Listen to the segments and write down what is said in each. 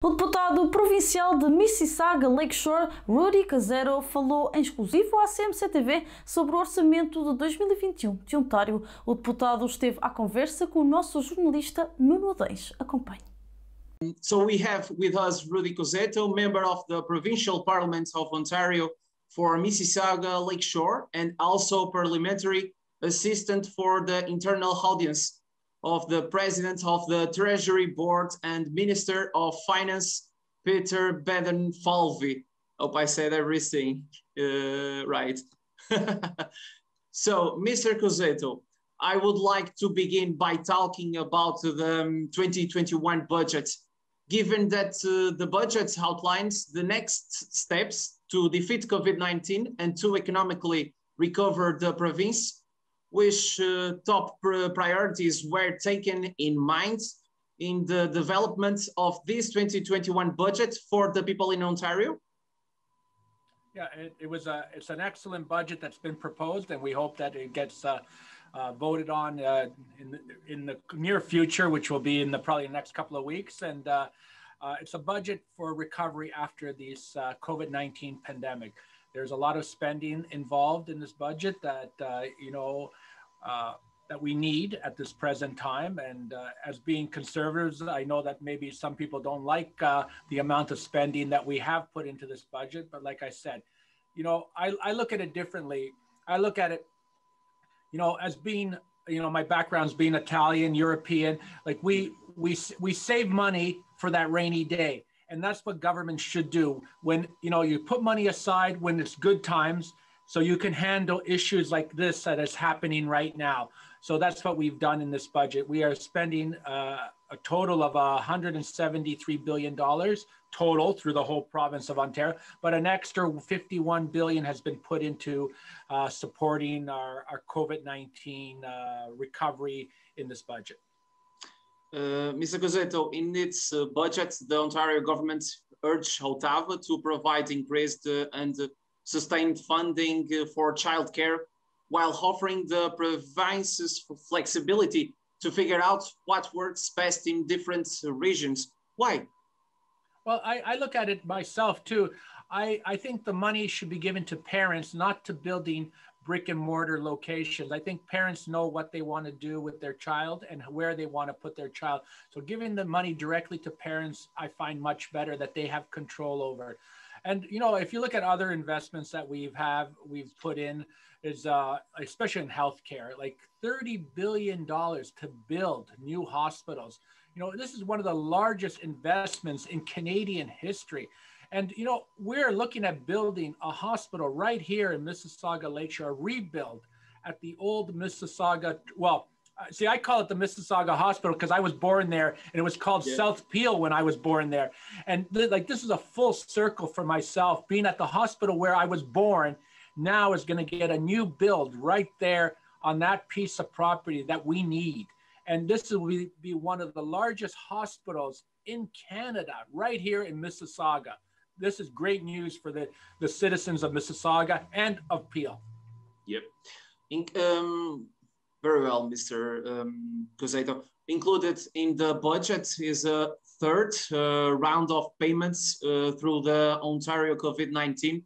O deputado provincial de Mississauga-Lakeshore, Rudy Cuzzetto, falou em exclusivo à CMCTV sobre o orçamento de 2021 de Ontário. O deputado esteve à conversa com o nosso jornalista Nuno Adães. Acompanhe. So we have with us Rudy Cuzzetto, member of the Provincial Parliament of Ontario for Mississauga-Lakeshore and also parliamentary assistant for the internal audience of the President of the Treasury Board and Minister of Finance, Peter Beden-Falvey. Hope I said everything right. So, Mr. Cuzzetto, I would like to begin by talking about the 2021 budget. Given that the budget outlines the next steps to defeat COVID-19 and to economically recover the province, which top priorities were taken in mind in the development of this 2021 budget for the people in Ontario? Yeah, it's an excellent budget that's been proposed, and we hope that it gets voted on in the near future, which will be in probably the next couple of weeks. And it's a budget for recovery after this COVID-19 pandemic. There's a lot of spending involved in this budget that that we need at this present time. And as being conservatives, I know that maybe some people don't like the amount of spending that we have put into this budget. But like I said, I look at it differently. I look at it, as being, my background's being Italian, European. Like we save money for that rainy day. And that's what government should do. When, you put money aside when it's good times, so you can handle issues like this that is happening right now. So that's what we've done in this budget. We are spending a total of $173 billion total through the whole province of Ontario, but an extra $51 billion has been put into supporting our COVID-19 recovery in this budget. Mr. Cuzzetto, in its budget, the Ontario government urged Ottawa to provide increased and sustained funding for childcare, while offering the provinces flexibility to figure out what works best in different regions. Why? Well, I look at it myself too. I think the money should be given to parents, not to building brick and mortar locations. I think parents know what they want to do with their child and where they want to put their child. So giving the money directly to parents, I find much better, that they have control over it. And, if you look at other investments that we've put in, is especially in healthcare, like $30 billion to build new hospitals. This is one of the largest investments in Canadian history. And, we're looking at building a hospital right here in Mississauga-Lakeshore, rebuild at the old Mississauga. Well, see, I call it the Mississauga Hospital because I was born there, and it was called South Peel when I was born there. And this is a full circle for myself. Being at the hospital where I was born now is going to get a new build right there on that piece of property that we need. And this will be one of the largest hospitals in Canada, right here in Mississauga. This is great news for the citizens of Mississauga and of Peel. Yep. Very well, Mr. Cuzzetto. Included in the budget is a third round of payments through the Ontario COVID-19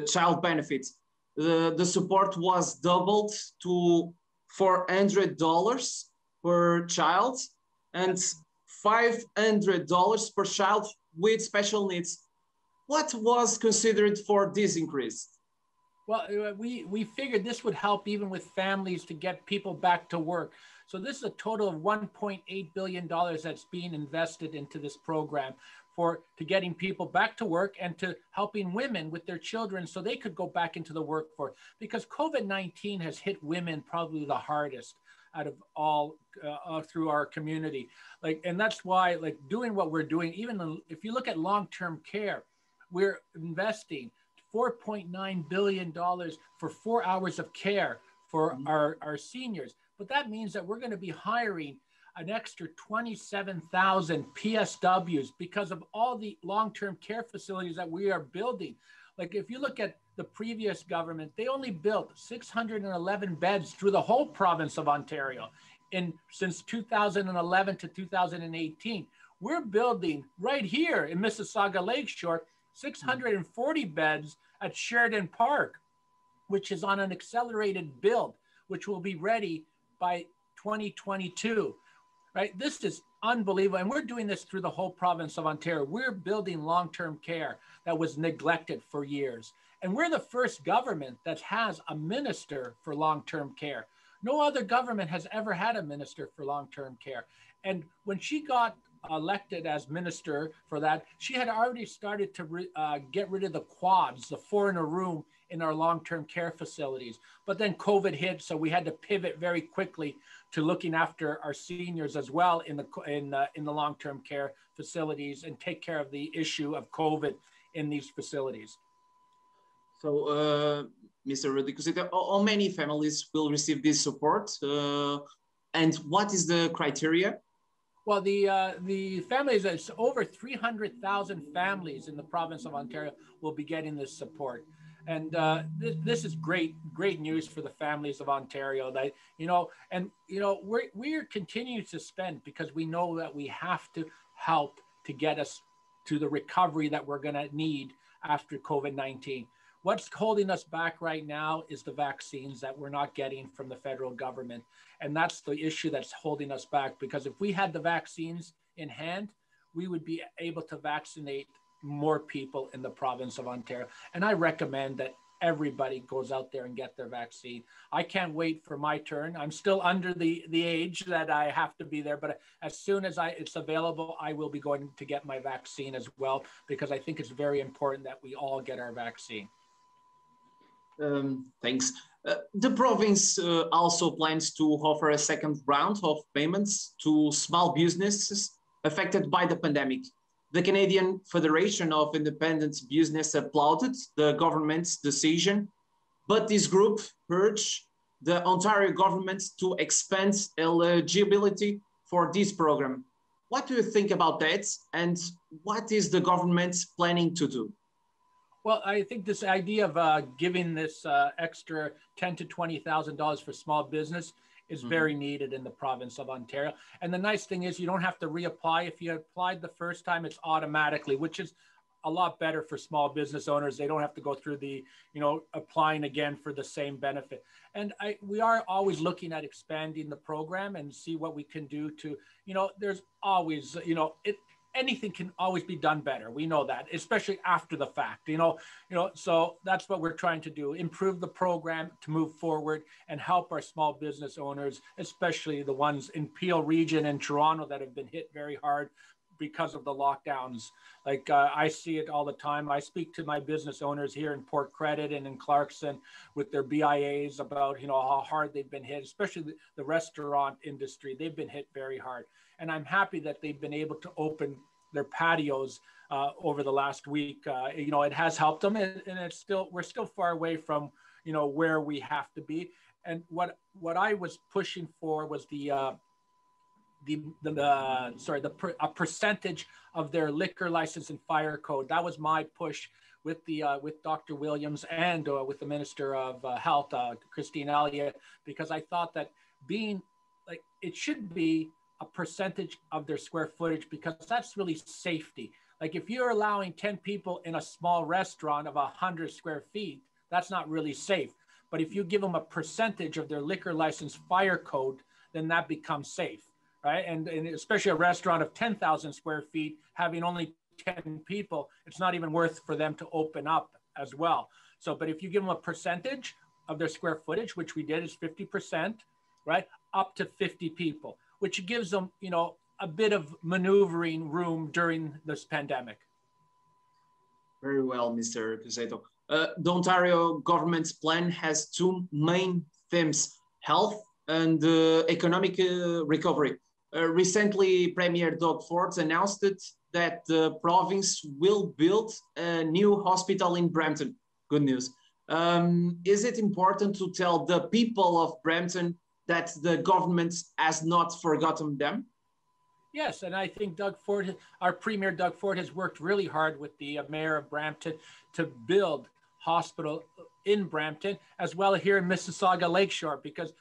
child benefits. The support was doubled to $400 per child and $500 per child with special needs. What was considered for this increase? Well, we figured this would help even with families to get people back to work. So this is a total of $1.8 billion that's being invested into this program to getting people back to work and to helping women with their children so they could go back into the workforce. Because COVID-19 has hit women probably the hardest out of all through our community. And that's why, doing what we're doing, even if you look at long-term care, we're investing $4.9 billion for 4 hours of care for our seniors. But that means that we're going to be hiring an extra 27,000 PSWs because of all the long-term care facilities that we are building. Like if you look at the previous government, they only built 611 beds through the whole province of Ontario since 2011 to 2018. we're building right here in Mississauga-Lakeshore 640 beds at Sheridan Park, which is on an accelerated build, which will be ready by 2022, right? This is unbelievable. And we're doing this through the whole province of Ontario. We're building long-term care that was neglected for years. And we're the first government that has a minister for long-term care. No other government has ever had a minister for long-term care. And when she got elected as minister for that, she had already started to get rid of the quads, the 4 in a room in our long-term care facilities. But then COVID hit, so we had to pivot very quickly to looking after our seniors as well in the long-term care facilities and take care of the issue of COVID in these facilities. So, Mr. Rudy Cuzzetto, how many families will receive this support, and what is the criteria? Well, the families, it's over 300,000 families in the province of Ontario will be getting this support. And this is great news for the families of Ontario. That, we're continuing to spend because we know that we have to help to get us to the recovery that we're going to need after COVID-19. What's holding us back right now is the vaccines that we're not getting from the federal government. And that's the issue that's holding us back, because if we had the vaccines in hand, we would be able to vaccinate more people in the province of Ontario. And I recommend that everybody goes out there and get their vaccine. I can't wait for my turn. I'm still under the age that I have to be there, but as soon as it's available, I will be going to get my vaccine as well, because I think it's very important that we all get our vaccine. Thanks. The province also plans to offer a second round of payments to small businesses affected by the pandemic. The Canadian Federation of Independent Business applauded the government's decision, but this group urged the Ontario government to expand eligibility for this program. What do you think about that, and what is the government planning to do? Well, I think this idea of giving this extra $10,000 to $20,000 for small business is very needed in the province of Ontario. And the nice thing is you don't have to reapply. If you applied the first time, it's automatically, which is a lot better for small business owners. They don't have to go through the, applying again for the same benefit. And we are always looking at expanding the program and see what we can do to, there's always, anything can always be done better. We know that, especially after the fact, so that's what we're trying to do, improve the program to move forward and help our small business owners, especially the ones in Peel region and Toronto that have been hit very hard because of the lockdowns. Like I see it all the time. I speak to my business owners here in Port Credit and in Clarkson with their BIAs about, how hard they've been hit, especially the restaurant industry. They've been hit very hard. And I'm happy that they've been able to open their patios over the last week. It has helped them, and we're still far away from, where we have to be. And what I was pushing for was a percentage of their liquor license and fire code. That was my push with Dr. Williams and with the Minister of Health, Christine Elliott, because I thought that it should be a percentage of their square footage, because that's really safety. Like if you're allowing 10 people in a small restaurant of 100 square feet, that's not really safe. But if you give them a percentage of their liquor license fire code, then that becomes safe, right? And especially a restaurant of 10,000 square feet, having only 10 people, it's not even worth for them to open up as well. So, but if you give them a percentage of their square footage, which we did is 50%, right? Up to 50 people, which gives them, a bit of maneuvering room during this pandemic. Very well, Mr. Cuzzetto. The Ontario government's plan has two main themes: health and economic recovery. Recently, Premier Doug Ford announced that the province will build a new hospital in Brampton. Good news. Is it important to tell the people of Brampton that the government has not forgotten them? Yes, and I think our Premier Doug Ford has worked really hard with the Mayor of Brampton to build hospital in Brampton, as well here in Mississauga-Lakeshore, because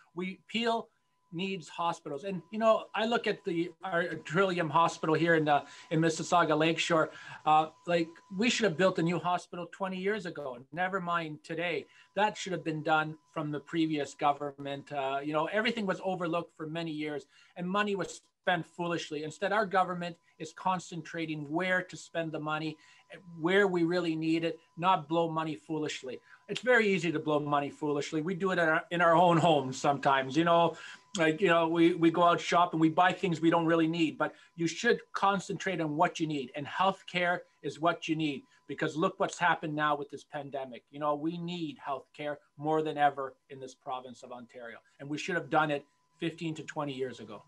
Peel needs hospitals. And, you know, I look at our Trillium Hospital here in Mississauga-Lakeshore, like we should have built a new hospital 20 years ago, never mind today. That should have been done from the previous government. You know, everything was overlooked for many years and money was spent foolishly. Instead, our government is concentrating where to spend the money, where we really need it, not blow money foolishly. It's very easy to blow money foolishly. We do it in our own homes sometimes, you know, like, you know, we go out shop and we buy things we don't really need, but you should concentrate on what you need. And healthcare is what you need, because look what's happened now with this pandemic. You know, we need healthcare more than ever in this province of Ontario. And we should have done it 15 to 20 years ago.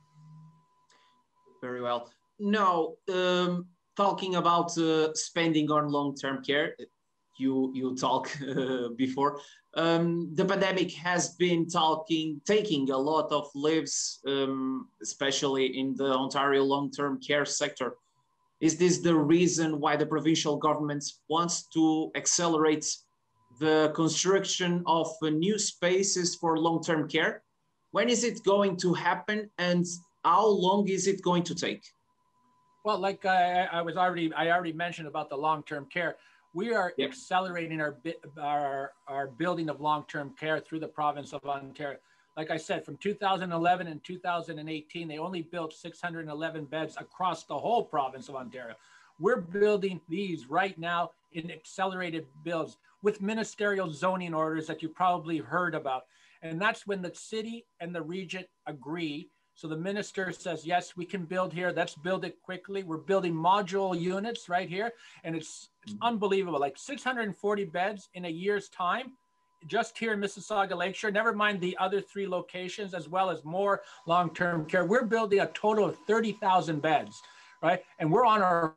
Very well. Now, talking about spending on long-term care, you talk before. The pandemic has been taking a lot of lives, especially in the Ontario long-term care sector. Is this the reason why the provincial government wants to accelerate the construction of new spaces for long-term care? When is it going to happen, and how long is it going to take? Well, like I already mentioned about the long-term care, we are accelerating our building of long-term care through the province of Ontario. Like I said, from 2011 and 2018, they only built 611 beds across the whole province of Ontario. We're building these right now in accelerated builds with ministerial zoning orders that you probably heard about. And that's when the city and the region agree. So the minister says, yes, we can build here. Let's build it quickly. We're building module units right here. And it's unbelievable, like 640 beds in a year's time, just here in Mississauga-Lakeshore, never mind the other 3 locations, as well as more long-term care. We're building a total of 30,000 beds, right? And we're on our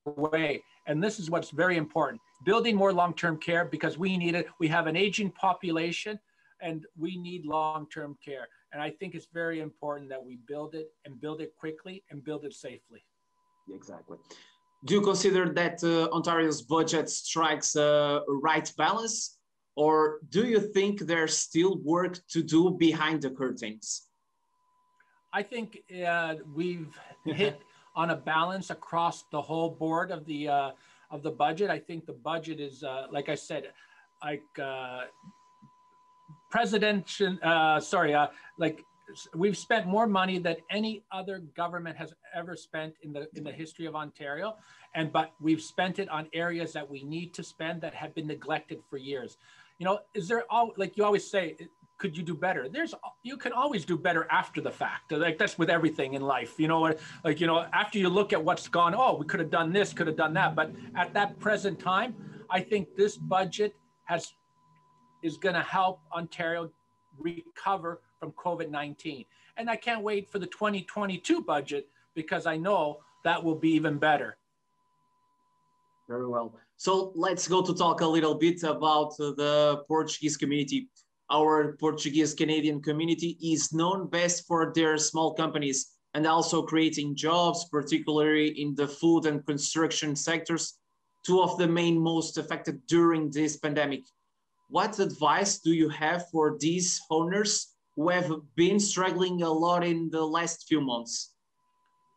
way. And this is what's very important, building more long-term care, because we need it. We have an aging population and we need long-term care. And I think it's very important that we build it, and build it quickly, and build it safely. Exactly. Do you consider that Ontario's budget strikes a right balance, or do you think there's still work to do behind the curtains? I think we've hit on a balance across the whole board of the budget. I think the budget is, like I said, like like we've spent more money than any other government has ever spent in the history of Ontario, but we've spent it on areas that we need to spend that have been neglected for years. You know, like you always say, could you do better? You can always do better after the fact. Like that's with everything in life, you know, like, you know, after you look at what's gone, oh, we could have done this, could have done that. But at that present time, I think this budget is going to help Ontario recover from COVID-19. And I can't wait for the 2022 budget, because I know that will be even better. Very well. So let's go to talk a little bit about the Portuguese community. Our Portuguese Canadian community is known best for their small companies and also creating jobs, particularly in the food and construction sectors, 2 of the most affected during this pandemic. What advice do you have for these owners who have been struggling a lot in the last few months?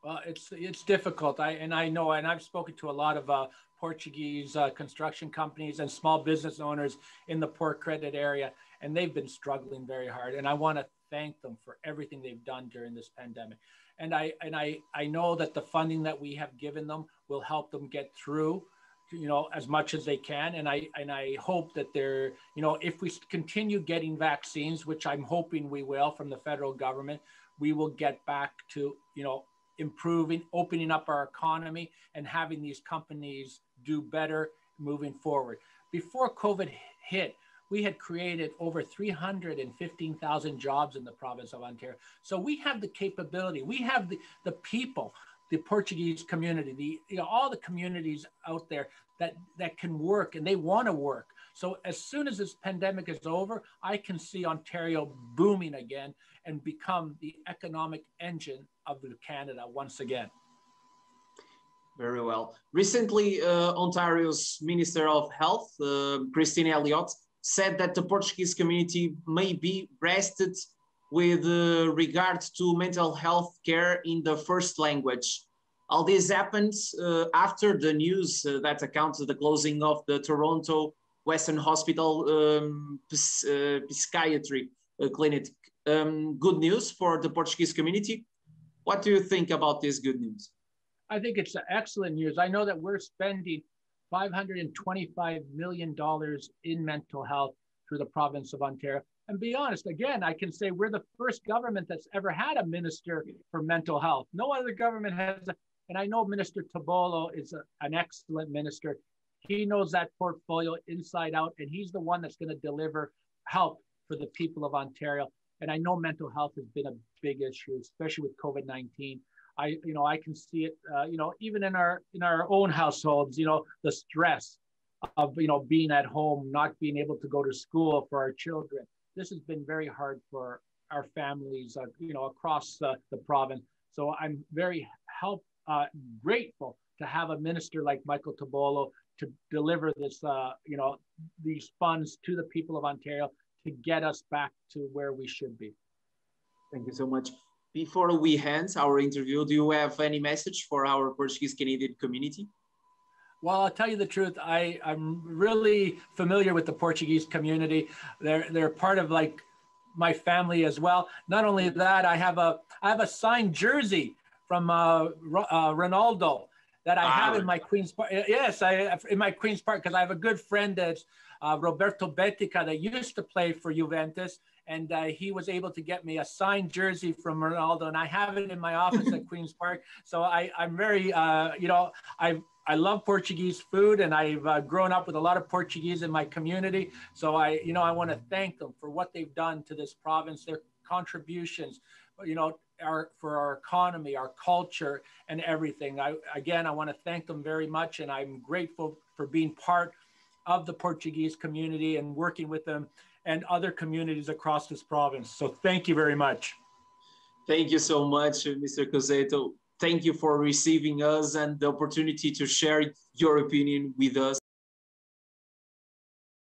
Well, it's difficult. I know, and I've spoken to a lot of Portuguese construction companies and small business owners in the Port Credit area, and they've been struggling very hard. And I want to thank them for everything they've done during this pandemic. And I know that the funding that we have given them will help them get through, you know, as much as they can. And I hope that they're, you know, if we continue getting vaccines, which I'm hoping we will from the federal government, we will get back to, you know, improving, opening up our economy and having these companies do better moving forward. Before COVID hit, we had created over 315,000 jobs in the province of Ontario. So we have the capability, we have the people, the Portuguese community, all the communities out there that can work, and they want to work. So as soon as this pandemic is over, I can see Ontario booming again and become the economic engine of Canada once again. Very well. Recently, Ontario's Minister of Health, Christine Elliott, said that the Portuguese community may be rested with regard to mental health care in the first language. All this happens after the news that accounts the closing of the Toronto Western Hospital psychiatry clinic. Good news for the Portuguese community. What do you think about this good news? I think it's excellent news. I know that we're spending $525 million in mental health through the province of Ontario. And be honest, again, I can say we're the first government that's ever had a minister for mental health. No other government has, and I know Minister Tabolo is an excellent minister. He knows that portfolio inside out, and he's the one that's going to deliver help for the people of Ontario. And I know mental health has been a big issue, especially with COVID-19. I can see it, even in our own households, the stress of, being at home, not being able to go to school for our children. This has been very hard for our families, across the province. So I'm very grateful to have a minister like Michael Tabolo to deliver this, these funds to the people of Ontario to get us back to where we should be. Thank you so much. Before we end our interview, do you have any message for our Portuguese Canadian community? Well, I'll tell you the truth. I'm really familiar with the Portuguese community. They're part of like my family as well. Not only that, I have a signed jersey from Ronaldo that I have in my Queen's Park. Yes, in my Queen's Park, because I have a good friend that's Roberto Betica that used to play for Juventus. And he was able to get me a signed jersey from Ronaldo, and I have it in my office at Queen's Park. So I'm very, I love Portuguese food, and I've grown up with a lot of Portuguese in my community. So I want to thank them for what they've done to this province, their contributions, for our economy, our culture, and everything. I want to thank them very much, and I'm grateful for being part of the Portuguese community and working with them and other communities across this province. So thank you very much. Thank you so much, Mr. Cuzzetto. Thank you for receiving us and the opportunity to share your opinion with us.